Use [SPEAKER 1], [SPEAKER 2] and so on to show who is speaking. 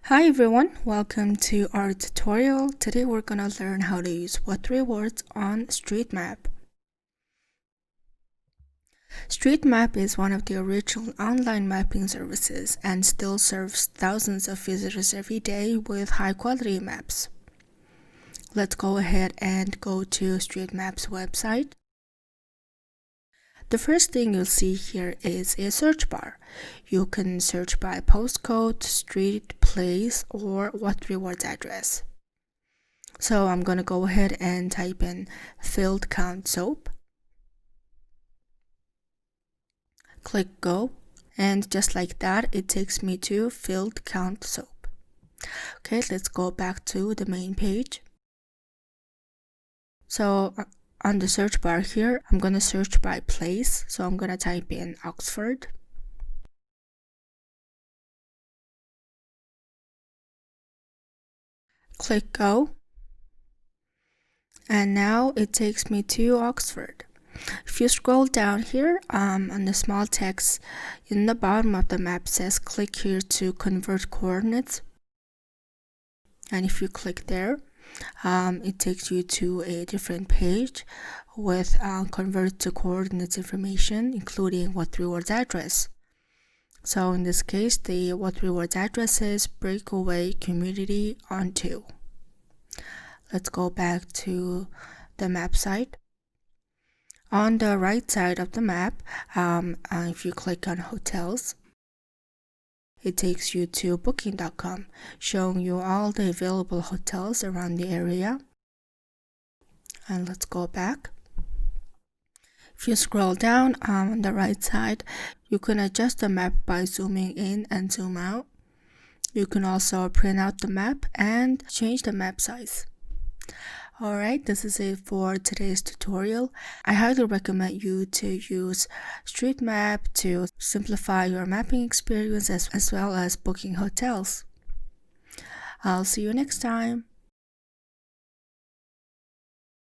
[SPEAKER 1] Hi everyone, welcome to our tutorial. Today we're gonna learn how to use what3words on Streetmap. Streetmap is one of the original online mapping services and still serves thousands of visitors every day with high quality maps. Let's go ahead and go to Streetmap's website. The first thing you'll see here is a search bar. You can search by postcode, street, place, or what3words address. So I'm going to go ahead and type in field count soap. Click go, and just like that, it takes me to field count soap. Okay, let's go back to the main page. So on the search bar here, I'm going to search by place. So I'm going to type in Oxford. Click go. And now it takes me to Oxford. If you scroll down here, on the small text in the bottom of the map says click here to convert coordinates. And if you click there, it takes you to a different page with convert to coordinates information, including what3words address. So in this case, the what3words address is Breakaway Community on 2. Let's go back to the map site. On the right side of the map, if you click on hotels, it takes you to booking.com, showing you all the available hotels around the area. And let's go back. If you scroll down on the right side, you can adjust the map by zooming in and zoom out. You can also print out the map and change the map size. Alright, this is it for today's tutorial. I highly recommend you to use Streetmap to simplify your mapping experience as well as booking hotels. I'll see you next time.